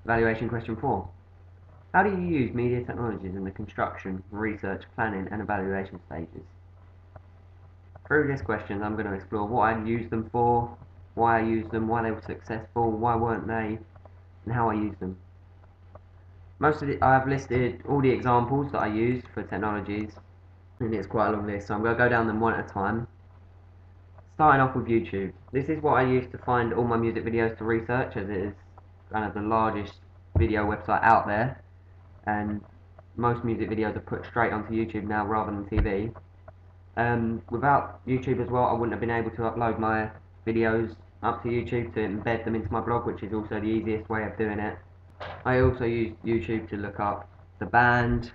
Evaluation question 4. How do you use media technologies in the construction, research, planning and evaluation stages? Through this question I'm going to explore what I use them for, why I use them, why they were successful, why weren't they, and how I use them. I've listed all the examples that I use for technologies, and it's quite a long list, so I'm going to go down them one at a time. Starting off with YouTube. This is what I use to find all my music videos to research, as it is kind of the largest video website out there, and most music videos are put straight onto YouTube now rather than TV. Without YouTube as well, I wouldn't have been able to upload my videos up to YouTube to embed them into my blog, which is also the easiest way of doing it. I also use YouTube to look up the band,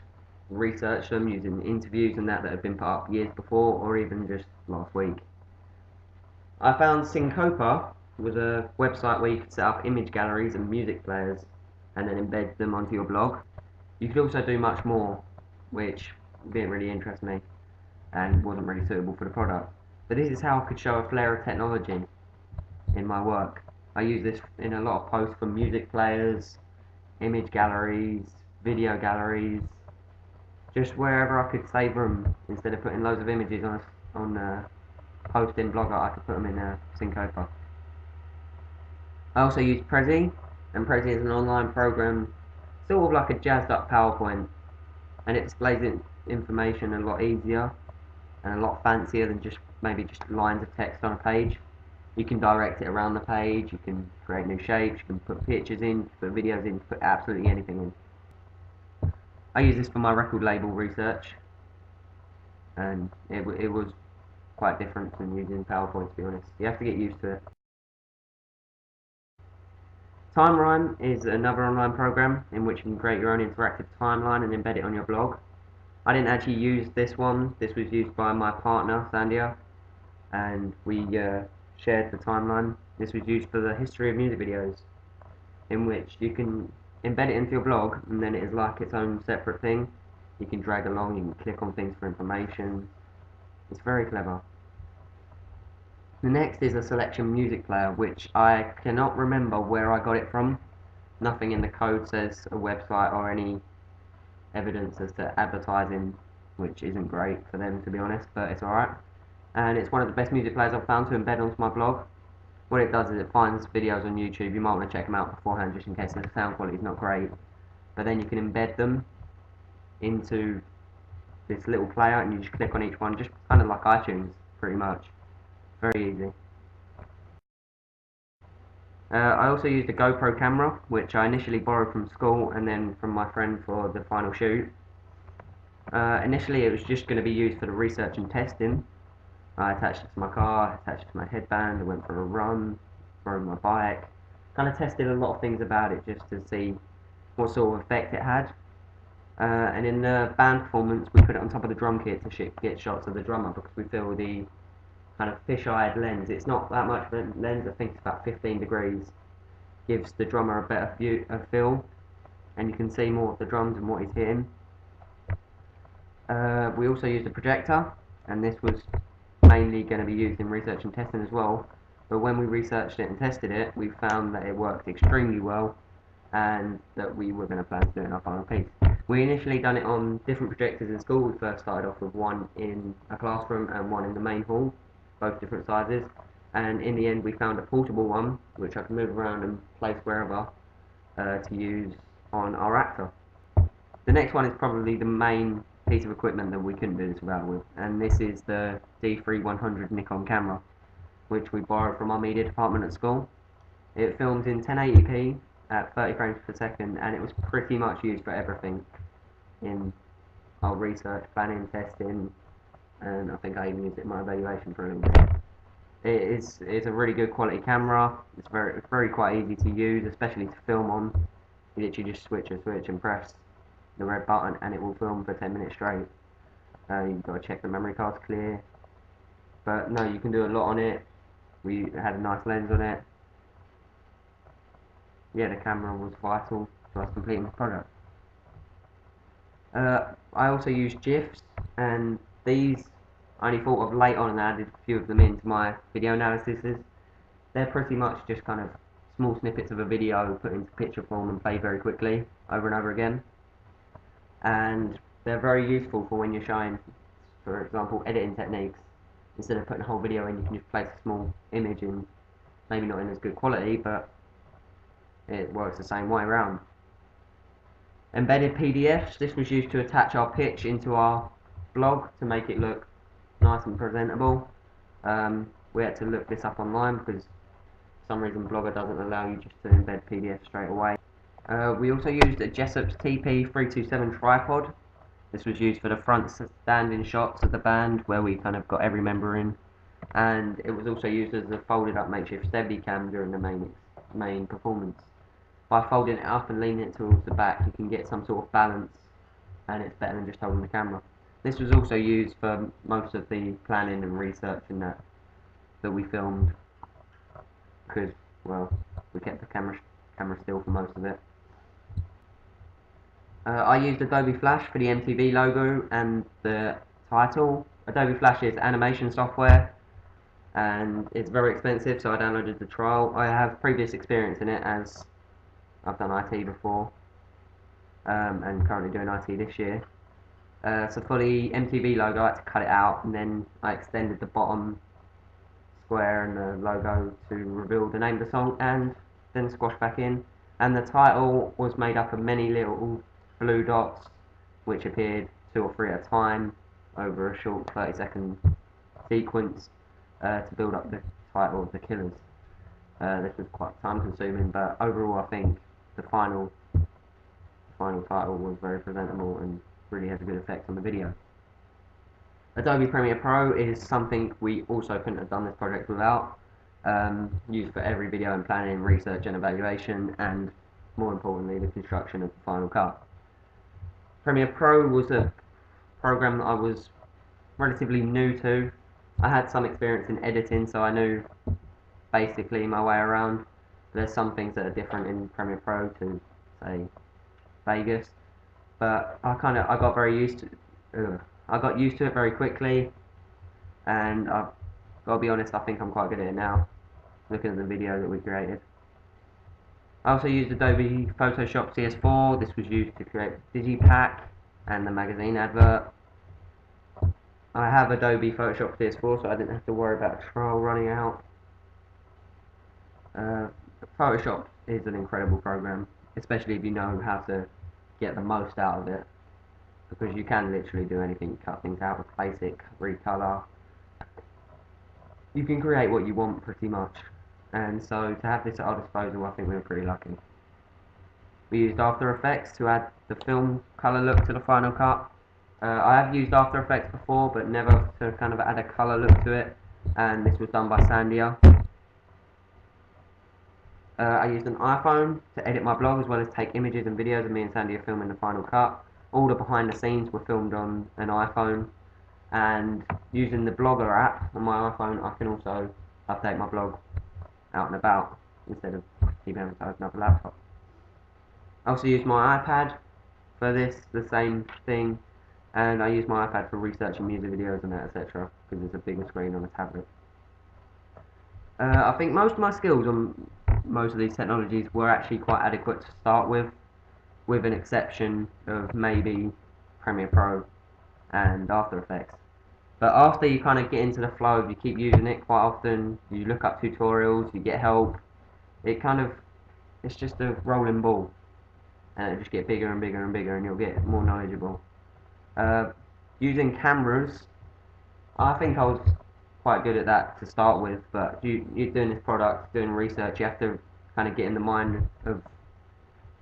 research them using interviews and that have been put up years before or even just last week. I found Syncopa was a website where you could set up image galleries and music players and then embed them onto your blog. You could also do much more, which didn't really interest me and wasn't really suitable for the product. But this is how I could show a flair of technology in my work. I use this in a lot of posts from music players, image galleries, video galleries, just wherever I could save room. Instead of putting loads of images on a post in Blogger, I could put them in Syncopa. I also use Prezi, and Prezi is an online program, sort of like a jazzed up PowerPoint, and it displays information a lot easier and a lot fancier than maybe just lines of text on a page. You can direct it around the page, you can create new shapes, you can put pictures in, put videos in, put absolutely anything in. I use this for my record label research, and it was quite different than using PowerPoint, to be honest. You have to get used to it. TimeRhyme is another online program in which you can create your own interactive timeline and embed it on your blog. I didn't actually use this one. This was used by my partner, Sandia, and we shared the timeline. This was used for the history of music videos, in which you can embed it into your blog, and then it is like its own separate thing. You can drag along, you can click on things for information. It's very clever. The next is a selection music player, which I cannot remember where I got it from. Nothing in the code says a website or any evidence as to advertising, which isn't great for them, to be honest, but it's alright. And it's one of the best music players I've found to embed onto my blog. What it does is it finds videos on YouTube. You might want to check them out beforehand just in case the sound quality is not great, but then you can embed them into this little player and you just click on each one, just kind of like iTunes pretty much. Very easy. I also used a GoPro camera, which I initially borrowed from school and then from my friend for the final shoot. Initially it was just going to be used for the research and testing. I attached it to my car, attached it to my headband, I went for a run, rode my bike, kind of tested a lot of things about it just to see what sort of effect it had. And in the band performance we put it on top of the drum kit to get shots of the drummer because we feel the kind of fish-eyed lens, it's not that much of a lens, I think it's about 15 degrees, gives the drummer a better view of feel and you can see more of the drums and what he's hitting. We also used a projector, and this was mainly going to be used in research and testing as well, but when we researched it and tested it we found that it worked extremely well and that we were going to plan to do it in our final piece. We initially done it on different projectors in school. We first started off with one in a classroom and one in the main hall, both different sizes, and in the end we found a portable one which I can move around and place wherever to use on our actor. The next one is probably the main piece of equipment that we couldn't do this without with, and this is the D3100 Nikon camera, which we borrowed from our media department at school. It films in 1080p at 30 frames per second, and it was pretty much used for everything in our research, planning, testing, and I think I even used it in my evaluation for a little bit. It's a really good quality camera. It's very quite easy to use, especially to film on. You literally just switch a switch and press the red button and it will film for 10 minutes straight. You've got to check the memory card's clear, but no, you can do a lot on it. We had a nice lens on it. Yeah, the camera was vital to us completing the product. I also used GIFs, and these I only thought of late on and added a few of them into my video analyses. They're pretty much just kind of small snippets of a video put into picture form and play very quickly over and over again. And they're very useful for when you're showing, for example, editing techniques. Instead of putting a whole video in, you can just place a small image in, maybe not in as good quality, but it works the same way around. Embedded PDFs, this was used to attach our pitch into our blog to make it look nice and presentable. We had to look this up online because for some reason Blogger doesn't allow you just to embed PDFs straight away. We also used a Jessup's TP327 tripod. This was used for the front standing shots of the band where we kind of got every member in, and it was also used as a folded up makeshift Steadicam during the main performance. By folding it up and leaning it towards the back, you can get some sort of balance, and it's better than just holding the camera. This was also used for most of the planning and research and that we filmed, because, well, we kept the camera still for most of it. I used Adobe Flash for the MTV logo and the title. Adobe Flash is animation software, and it's very expensive, so I downloaded the trial. I have previous experience in it as I've done IT before, and currently doing IT this year. So for the MTV logo, I had to cut it out, and then I extended the bottom square and the logo to reveal the name of the song, and then squash back in. And the title was made up of many little blue dots, which appeared 2 or 3 at a time over a short 30-second sequence to build up the title of The Killers. This was quite time consuming, but overall I think the final title was very presentable and really has a good effect on the video. Adobe Premiere Pro is something we also couldn't have done this project without. Used for every video and planning, research and evaluation, and more importantly the construction of the final cut. Premiere Pro was a program that I was relatively new to. I had some experience in editing, so I knew basically my way around. There's some things that are different in Premiere Pro to, say, Vegas, but I got very used to. I got used to it very quickly, and I've got to be honest, I think I'm quite good at it now, looking at the video that we created. I also used Adobe Photoshop CS4. This was used to create Digipack and the magazine advert. I have Adobe Photoshop CS4, so I didn't have to worry about a trial running out. Photoshop is an incredible program, especially if you know how to get the most out of it, because you can literally do anything, cut things out, replace it, recolor. You can create what you want pretty much, and so to have this at our disposal, I think we were pretty lucky. We used After Effects to add the film colour look to the final cut. I have used After Effects before, but never to kind of add a colour look to it, and this was done by Sandia. I used an iPhone to edit my blog, as well as take images and videos of me and Sandia filming the final cut. All the behind the scenes were filmed on an iPhone, and using the Blogger app on my iPhone, I can also update my blog out and about instead of keeping having to open up a laptop. I also used my iPad for this, the same thing, and I use my iPad for researching music videos and that, etc., because it's a bigger screen on a tablet. I think most of my skills on most of these technologies were actually quite adequate to start with an exception of maybe Premiere Pro and After Effects. But after you kind of get into the flow, if you keep using it quite often, you look up tutorials, you get help, it's just a rolling ball, and it just get bigger and bigger and bigger, and you'll get more knowledgeable. Using cameras, I think I was quite good at that to start with, but you're doing this product, doing research, you have to kind of get in the mind of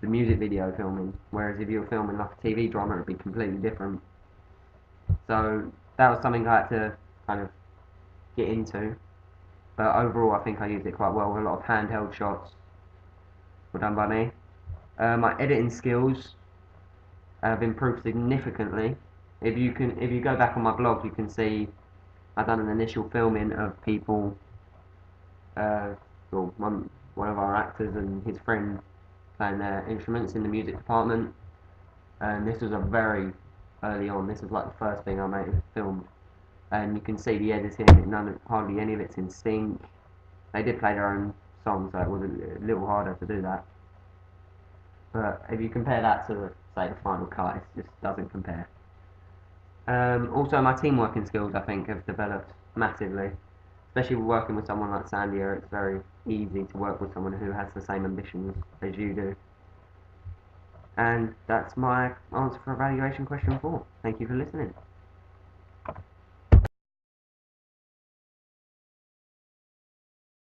the music video filming, whereas if you were filming like a TV drama, it would be completely different. So that was something I had to kind of get into, but overall I think I used it quite well. A lot of handheld shots were done by me. My editing skills have improved significantly. If you go back on my blog, you can see I've done an initial filming of people, one of our actors and his friend playing their instruments in the music department, and this was a very early on. This was like the first thing I made filmed, and you can see the editing. Hardly any of it's in sync. They did play their own song, so it was a little harder to do that. But if you compare that to, say, the Final Cut, it just doesn't compare. Also, my team working skills, I think, have developed massively. Especially working with someone like Sandia, it's very easy to work with someone who has the same ambitions as you do. And that's my answer for evaluation question 4. Thank you for listening.